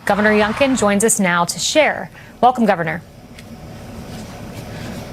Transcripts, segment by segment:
Governor Youngkin joins us now to share. Welcome, Governor.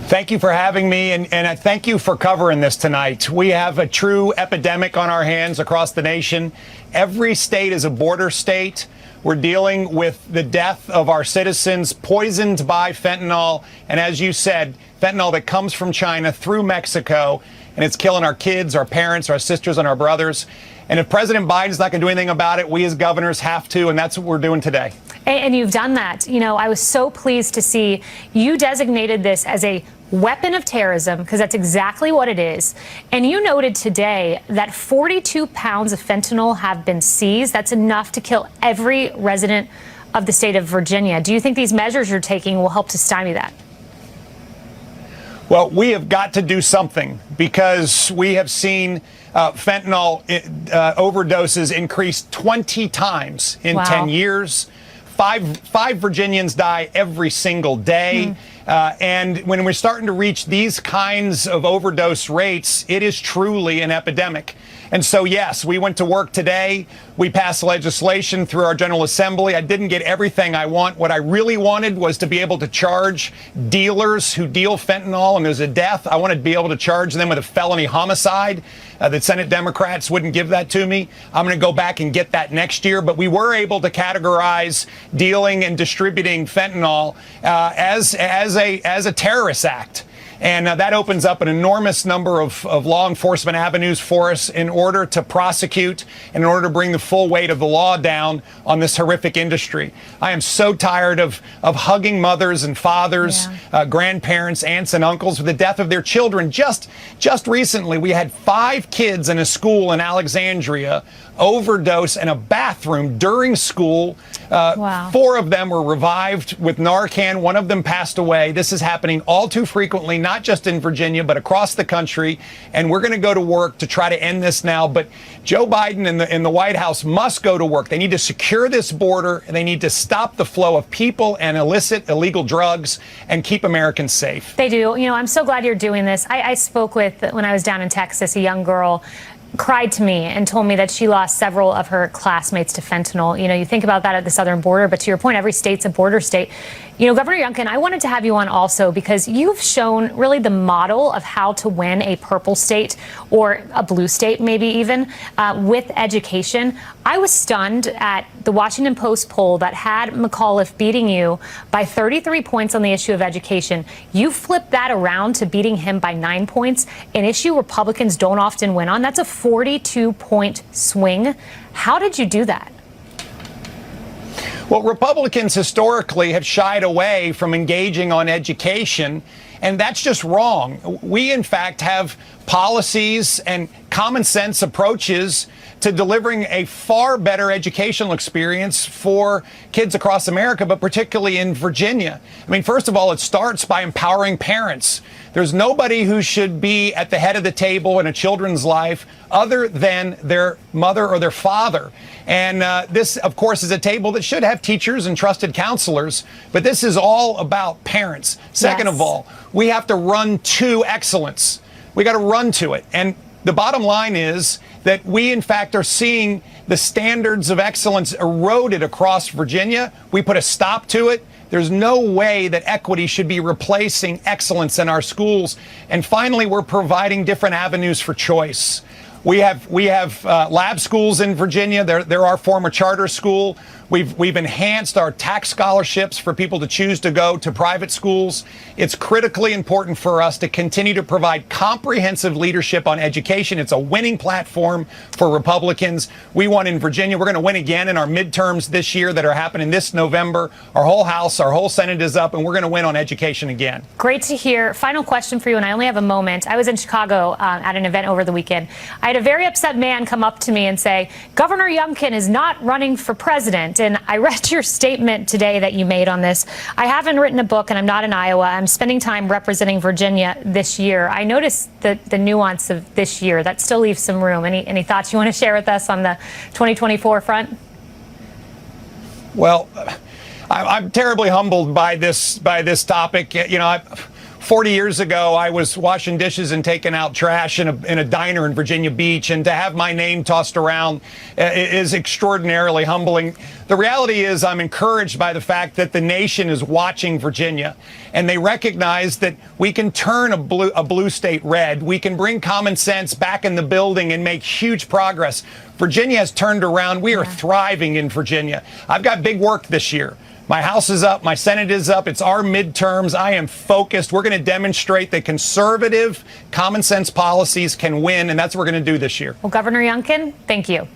Thank you for having me, and I thank you for covering this tonight. We have a true epidemic on our hands across the nation. Every state is a border state. We're dealing with the death of our citizens poisoned by fentanyl. And as you said, fentanyl that comes from China through Mexico, and it's killing our kids, our parents, our sisters, and our brothers. And if President Biden's not going to do anything about it, we as governors have to, and that's what we're doing today. And you've done that. You know, I was so pleased to see you designated this as a weapon of terrorism, because that's exactly what it is. And you noted today that 42 pounds of fentanyl have been seized. That's enough to kill every resident of the state of Virginia. Do you think these measures you're taking will help to stymie that? Well, we have got to do something, because we have seen fentanyl overdoses increase 20 times in 10 years. Five Virginians die every single day. And when we're starting to reach these kinds of overdose rates, it is truly an epidemic. And so, yes, we went to work today. We passed legislation through our General Assembly. I didn't get everything I want. What I really wanted was to be able to charge dealers who deal fentanyl, and there's a death. I wanted to be able to charge them with a felony homicide. The Senate Democrats wouldn't give that to me. I'm going to go back and get that next year. But we were able to categorize dealing and distributing fentanyl as a terrorist act. And that opens up an enormous number of law enforcement avenues for us in order to prosecute and in order to bring the full weight of the law down on this horrific industry. I am so tired of hugging mothers and fathers, grandparents, aunts and uncles for the death of their children. Just recently, we had 5 kids in a school in Alexandria overdose in a bathroom during school. 4 of them were revived with Narcan. 1 of them passed away. This is happening all too frequently, not just in Virginia, but across the country. And we're going to go to work to try to end this now. But Joe Biden and the White House must go to work. They need to secure this border, and they need to stop the flow of people and illicit, illegal drugs and keep Americans safe. They do. You know, I'm so glad you're doing this. I spoke with, when I was down in Texas, a young girl cried to me and told me that she lost several of her classmates to fentanyl. You know, you think about that at the southern border, but to your point, every state's a border state. You know, Governor Youngkin, I wanted to have you on also because you've shown really the model of how to win a purple state or a blue state, maybe even, with education. I was stunned at the Washington Post poll that had McAuliffe beating you by 33 points on the issue of education. You flipped that around to beating him by 9 points, an issue Republicans don't often win on. That's a 42-point swing. How did you do that? Well, Republicans historically have shied away from engaging on education, and that's just wrong. We, in fact, have policies and common sense approaches to delivering a far better educational experience for kids across America, but particularly in Virginia. I mean, first of all, it starts by empowering parents. There's nobody who should be at the head of the table in a children's life other than their mother or their father. And this, of course, is a table that should have teachers and trusted counselors, but this is all about parents. Second of all, we have to run to excellence. We got to run to it. And the bottom line is that we, in fact, are seeing the standards of excellence eroded across Virginia. We put a stop to it. There's no way that equity should be replacing excellence in our schools. And finally, we're providing different avenues for choice. We have lab schools in Virginia. They're our former charter school. We've enhanced our tax scholarships for people to choose to go to private schools. It's critically important for us to continue to provide comprehensive leadership on education. It's a winning platform for Republicans. We won in Virginia. We're going to win again in our midterms this year that are happening this November. Our whole House, our whole Senate is up, and we're going to win on education again. Great to hear. Final question for you, and I only have a moment. I was in Chicago at an event over the weekend. I had a very upset man come up to me and say, Governor Youngkin is not running for president. And I read your statement today that you made on this. I haven't written a book, and I'm not in Iowa. I'm spending time representing Virginia this year. I noticed the nuance of this year. That still leaves some room. Any thoughts you want to share with us on the 2024 front? Well, I'm terribly humbled by this topic. You know, 40 years ago, I was washing dishes and taking out trash in a diner in Virginia Beach, and to have my name tossed around is extraordinarily humbling. The reality is I'm encouraged by the fact that the nation is watching Virginia, and they recognize that we can turn a blue state red. We can bring common sense back in the building and make huge progress. Virginia has turned around. We are thriving in Virginia. I've got big work this year. My House is up. My Senate is up. It's our midterms. I am focused. We're going to demonstrate that conservative, common sense policies can win, and that's what we're going to do this year. Well, Governor Youngkin, thank you.